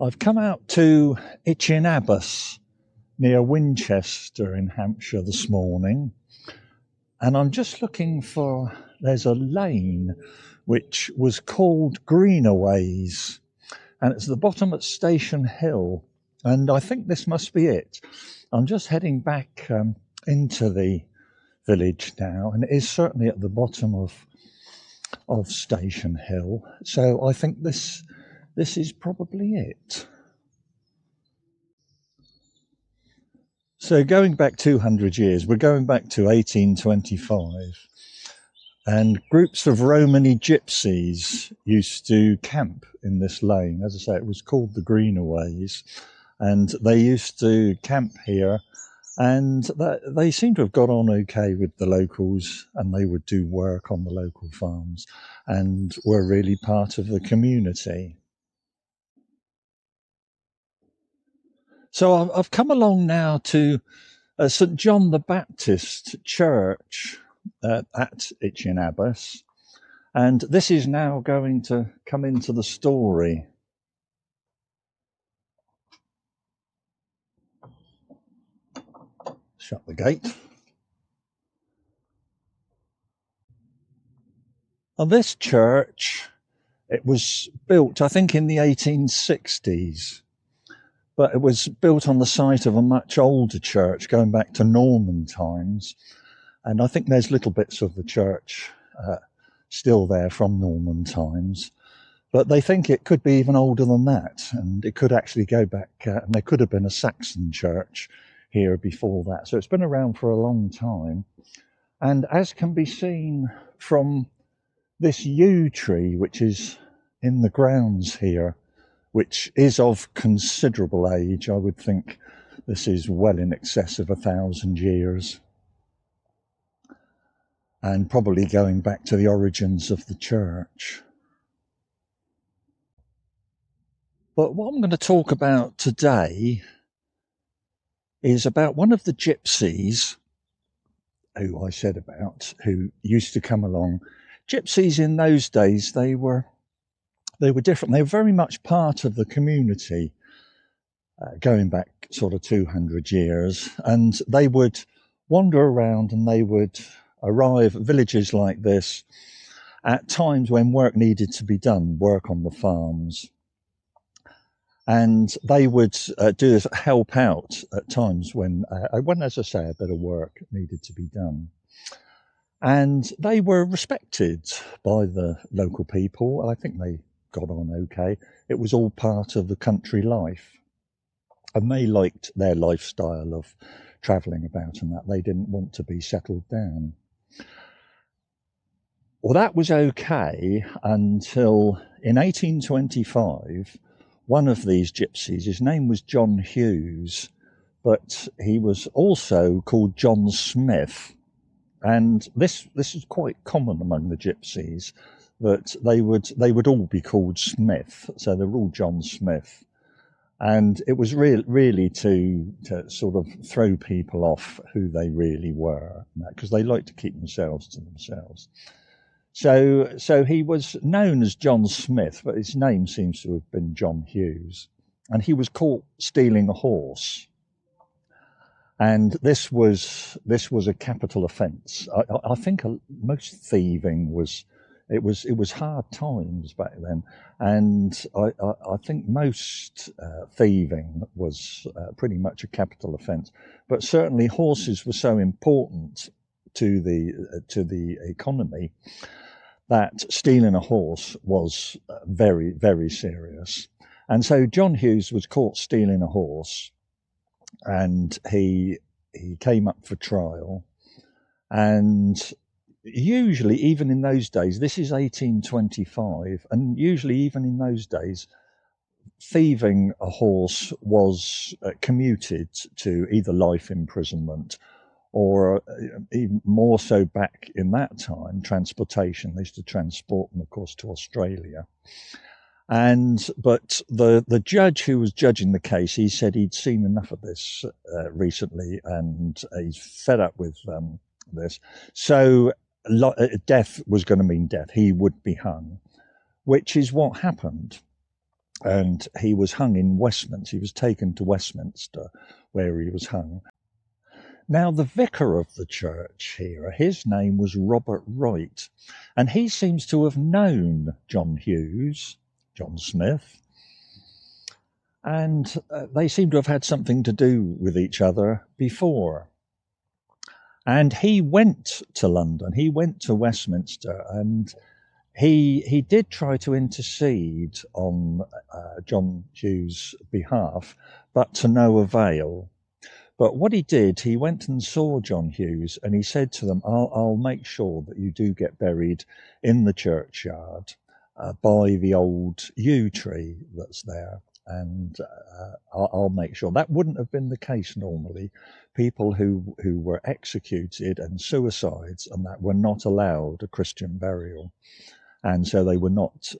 I've come out to Itchen Abbas near Winchester in Hampshire this morning, and I'm just looking for. There's a lane which was called Greenaways, and it's at the bottom at Station Hill, and I think this must be it. I'm just heading back into the village now, and it is certainly at the bottom of Station Hill. So I think this is probably it. So going back 200 years, we're going back to 1825, and groups of Romany gypsies used to camp in this lane. As I say, it was called the Greenaways, and they used to camp here, and they seem to have got on okay with the locals, and they would do work on the local farms and were really part of the community. So I've come along now to St John the Baptist Church at Itchen Abbas, and this is now going to come into the story. Shut the gate. Now, this church, it was built, I think, in the 1860s, but it was built on the site of a much older church going back to Norman times. And I think there's little bits of the church still there from Norman times. But they think it could be even older than that. And it could actually go back, and there could have been a Saxon church here before that. So it's been around for a long time. And as can be seen from this yew tree, which is in the grounds here, which is of considerable age, I would think this is well in excess of 1,000 years, and probably going back to the origins of the church. But what I'm going to talk about today is about one of the gypsies who I said about, who used to come along. Gypsies in those days, they were different. They were very much part of the community, going back sort of 200 years, and they would wander around and they would arrive at villages like this at times when work needed to be done, work on the farms. And they would help out at times when, as I say, a bit of work needed to be done. And they were respected by the local people. I think they got on okay. It was all part of the country life. And they liked their lifestyle of travelling about and that. They didn't want to be settled down. Well, that was okay until in 1825, one of these gypsies, his name was John Hughes, but he was also called John Smith. And this is quite common among the gypsies, that they would all be called Smith. So they were all John Smith. And it was really to sort of throw people off who they really were, because they like to keep themselves to themselves. So he was known as John Smith, but his name seems to have been John Hughes. And he was caught stealing a horse. And this was a capital offence. I think most thieving was hard times back then, and I think most thieving was pretty much a capital offence. But certainly horses were so important to the economy that stealing a horse was very, very serious. And so John Hughes was caught stealing a horse, and he came up for trial. And usually, even in those days, this is 1825, and usually even in those days, thieving a horse was commuted to either life imprisonment or even more so back in that time, transportation. They used to transport them, of course, to Australia. But the judge who was judging the case, he said he'd seen enough of this recently, and he's fed up with this. So death was going to mean death. He would be hung, which is what happened. and he was hung in Westminster. He was taken to Westminster, where he was hung. Now, the vicar of the church here, his name was Robert Wright, and he seems to have known John Hughes, John Smith, and they seem to have had something to do with each other before. And he went to London, he went to Westminster, and he did try to intercede on John Hughes' behalf, but to no avail. But what he did, he went and saw John Hughes, and he said to them, I'll make sure that you do get buried in the churchyard by the old yew tree that's there. And I'll make sure. That wouldn't have been the case normally. People who were executed and suicides and that were not allowed a Christian burial. And so they were not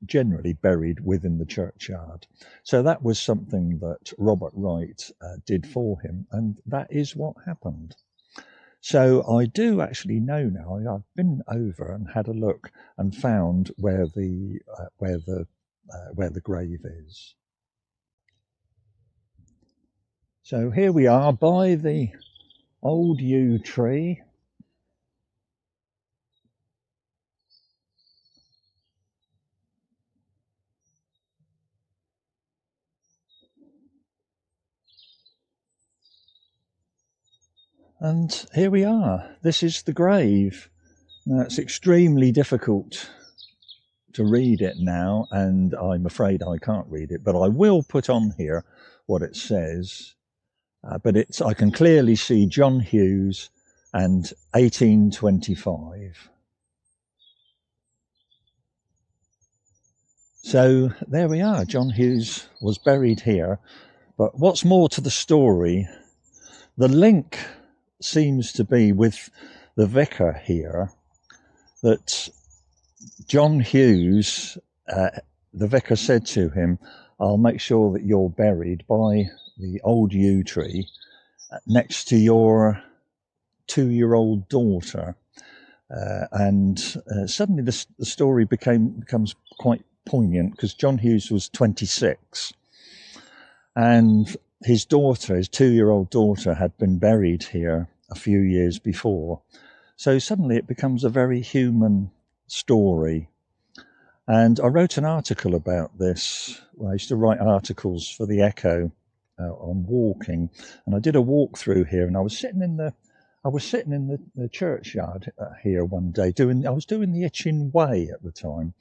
generally buried within the churchyard. So that was something that Robert Wright did for him, and that is what happened. So I do actually know now. I've been over and had a look and found where the grave is. So here we are by the old yew tree. And here we are. This is the grave. Now, it's extremely difficult to read it now, and I'm afraid I can't read it, but I will put on here what it says. But I can clearly see John Hughes and 1825. So there we are. John Hughes was buried here. But what's more to the story, the link seems to be with the vicar here, that John Hughes, the vicar said to him, I'll make sure that you're buried by the old yew tree next to your 2-year-old daughter. And suddenly the story becomes quite poignant, because John Hughes was 26 and his 2-year-old daughter, had been buried here a few years before. So suddenly it becomes a very human story. And I wrote an article about this. I used to write articles for the Echo on walking, and I did a walk through here, and I was sitting in the churchyard here one day I was doing the Itchen Way at the time,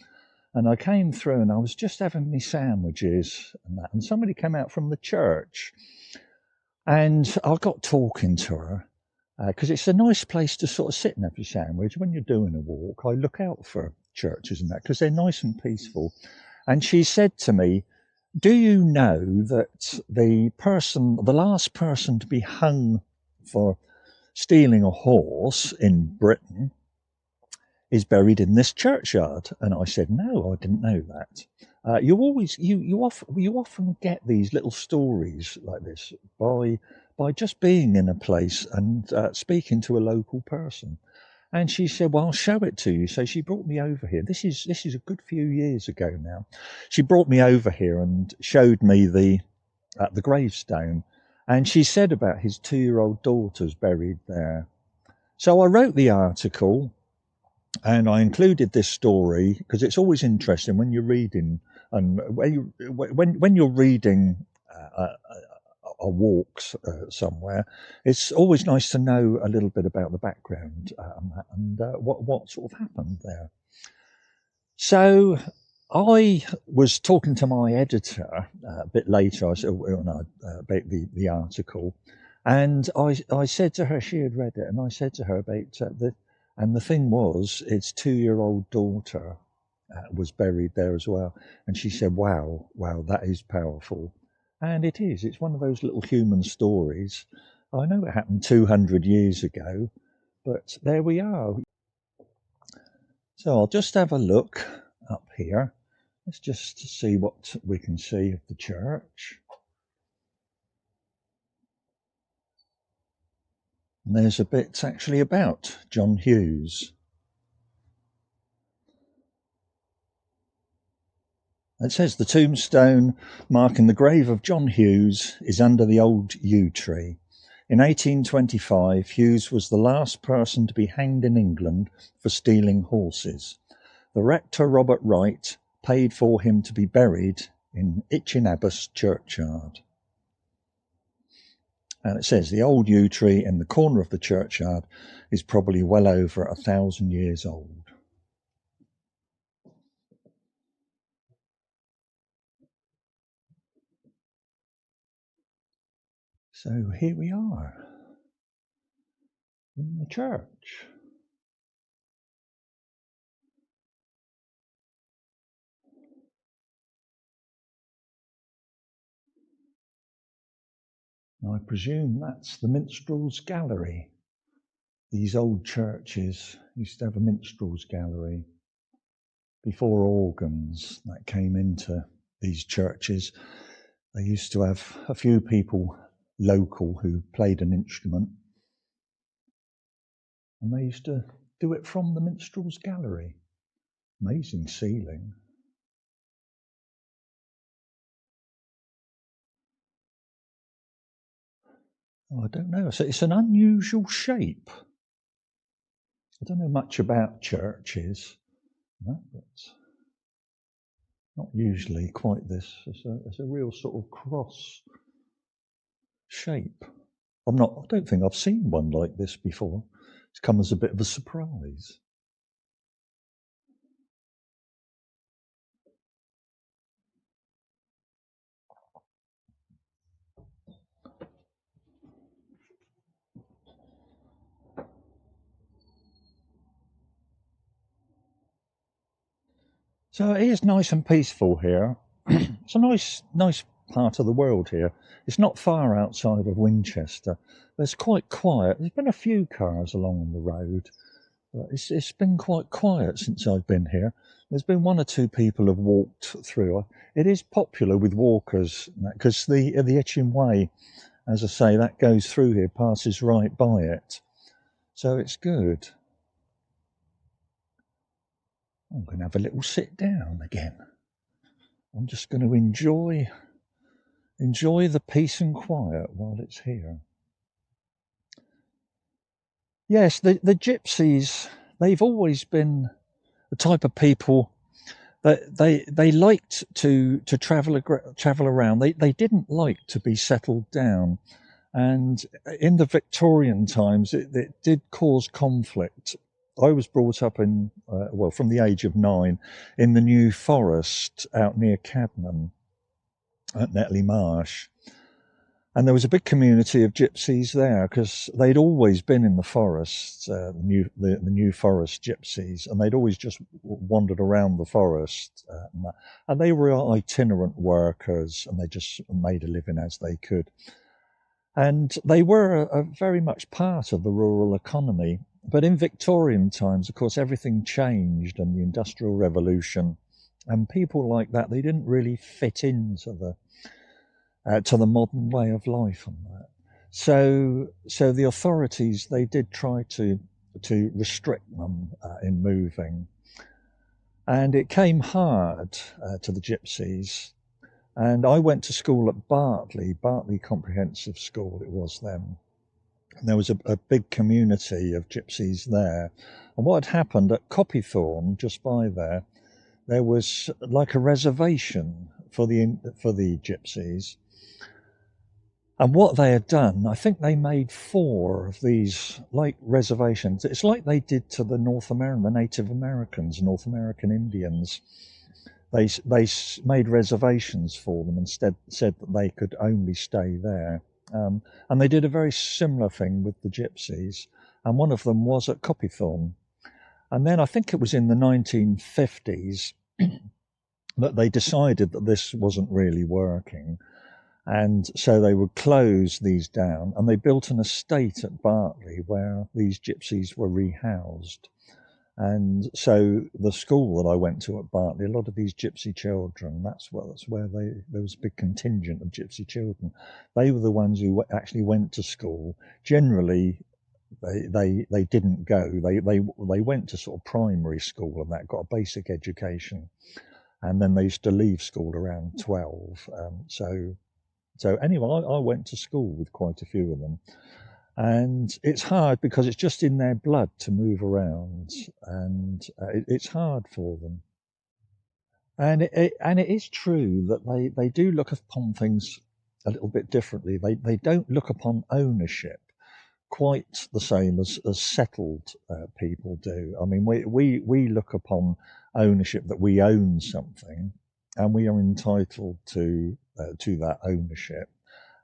and I came through and I was just having my sandwiches and somebody came out from the church, and I got talking to her, because it's a nice place to sort of sit and have your sandwich when you're doing a walk. I look out for churches and that because they're nice and peaceful. And she said to me, do you know that the last person to be hung for stealing a horse in Britain is buried in this churchyard? And I said, no, I didn't know that. You often get these little stories like this by just being in a place and speaking to a local person. And she said, well, I'll show it to you. So she brought me over here. This is a good few years ago now. She brought me over here and showed me the gravestone. And she said about his 2-year-old daughter's buried there. So I wrote the article and I included this story because it's always interesting when you're reading, and when you're reading a walk somewhere, it's always nice to know a little bit about the background and what sort of happened there. So I was talking to my editor a bit later. I said about the article, and I said to her, she had read it, and I said to her about and the thing was, its 2-year-old daughter was buried there as well, and she said, "Wow, that is powerful." And it is. It's one of those little human stories. I know it happened 200 years ago, but there we are. So I'll just have a look up here. Let's just see what we can see of the church. And there's a bit actually about John Hughes. It says the tombstone marking the grave of John Hughes is under the old yew tree. In 1825, Hughes was the last person to be hanged in England for stealing horses. The rector, Robert Wright, paid for him to be buried in Itchen Abbas churchyard. And it says the old yew tree in the corner of the churchyard is probably well over 1,000 years old. So here we are in the church. I presume that's the minstrel's gallery. These old churches used to have a minstrel's gallery before organs that came into these churches. They used to have a few people local who played an instrument, and they used to do it from the minstrel's gallery. Amazing ceiling. Oh, I don't know. So it's an unusual shape. I don't know much about churches, but not usually quite this. It's a real sort of cross shape. I don't think I've seen one like this before. It's come as a bit of a surprise. So it is nice and peaceful here. It's a nice part of the world here. It's not far outside of Winchester. But it's quite quiet. There's been a few cars along the road, but it's been quite quiet since I've been here. There's been one or two people have walked through. It is popular with walkers because the Itchen Way, as I say, that goes through here, passes right by it. So it's good. I'm going to have a little sit down again. I'm just going to enjoy the peace and quiet while it's here. Yes, the gypsies, they've always been the type of people that they liked to travel around. They didn't like to be settled down. And in the Victorian times, it did cause conflict. I was brought up from the age of 9, in the New Forest out near Cadnan at Netley Marsh. And there was a big community of gypsies there because they'd always been in the forest, the New Forest gypsies, and they'd always just wandered around the forest. And they were itinerant workers, and they just made a living as they could. And they were very much part of the rural economy. But in Victorian times, of course, everything changed and the Industrial Revolution. And people like that, they didn't really fit into to the modern way of life and that. So the authorities, they did try to restrict them in moving. And it came hard to the gypsies. And I went to school at Bartley Comprehensive School, it was then. And there was a big community of gypsies there. And what had happened at Copythorne, just by there was like a reservation for the gypsies. And what they had done, I think they made 4 of these like reservations. It's like they did to the Native Americans, North American Indians. They made reservations for them and said that they could only stay there. And they did a very similar thing with the gypsies. And one of them was at Copythorne. And then I think it was in the 1950s that they decided that this wasn't really working. And so they would close these down, and they built an estate at Bartley where these gypsies were rehoused. And so the school that I went to at Bartley, a lot of these gypsy children, that's where there was a big contingent of gypsy children. They were the ones who actually went to school. Generally, they didn't go. They went to sort of primary school and that, got a basic education. and then they used to leave school around 12. So anyway, I went to school with quite a few of them. And it's hard because it's just in their blood to move around, and it's hard for them. And it is true that they do look upon things a little bit differently. They don't look upon ownership quite the same as settled people do. I mean, we look upon ownership that we own something, and we are entitled to that ownership,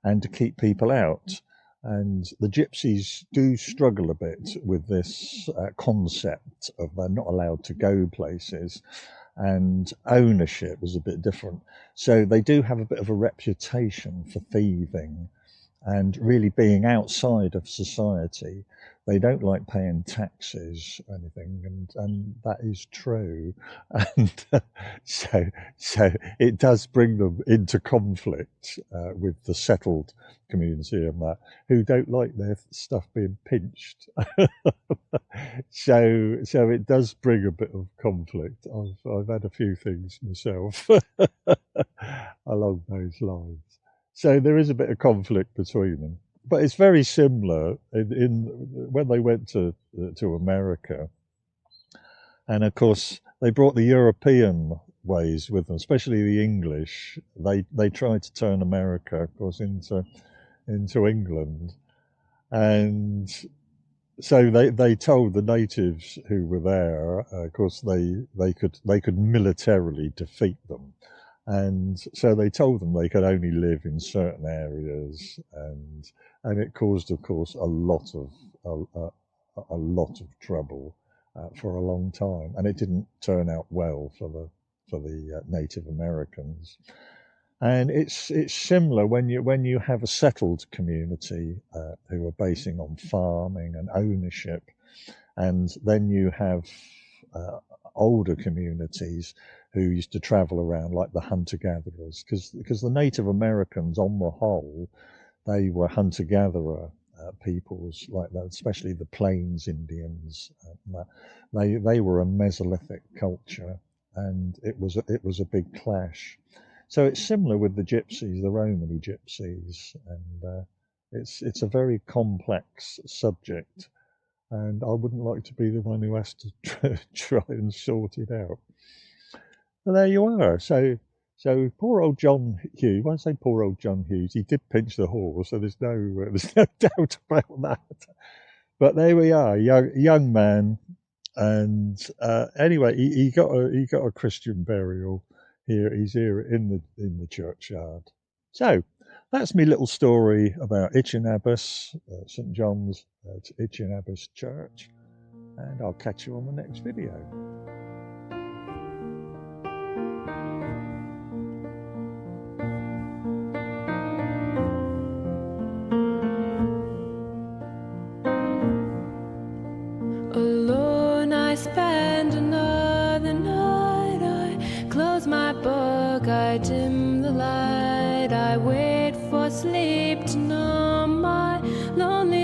and to keep people out. And the gypsies do struggle a bit with this concept of they're not allowed to go places, and ownership is a bit different. So they do have a bit of a reputation for thieving and really being outside of society. They don't like paying taxes or anything, and that is true. And so it does bring them into conflict with the settled community and that, who don't like their stuff being pinched. So it does bring a bit of conflict. I've had a few things myself along those lines. So there is a bit of conflict between them, but it's very similar in when they went to America, and of course they brought the European ways with them, especially the English. They tried to turn America, of course, into England, and so they told the natives who were there, of course, they could militarily defeat them. And so they told them they could only live in certain areas, and it caused, of course, a lot of trouble for a long time, and it didn't turn out well for the Native Americans. And it's similar when you have a settled community who are basing on farming and ownership, and then you have older communities who used to travel around, like the hunter-gatherers, because the Native Americans, on the whole, they were hunter-gatherer peoples like that, especially the Plains Indians. They were a Mesolithic culture, and it was a big clash. So it's similar with the gypsies, the Romany gypsies, and it's a very complex subject, and I wouldn't like to be the one who has to try and sort it out. Well, there you are. So poor old John Hughes. When I say poor old John Hughes, he did pinch the horse, so there's no doubt about that. But there we are, young man, and anyway, he got a Christian burial here. He's here in the churchyard. So that's my little story about Itchen Abbas, St John's Itchen Abbas Church, and I'll catch you on the next video. Alone I spend another night. I close my book, I dim the light. I wait for sleep to numb my lonely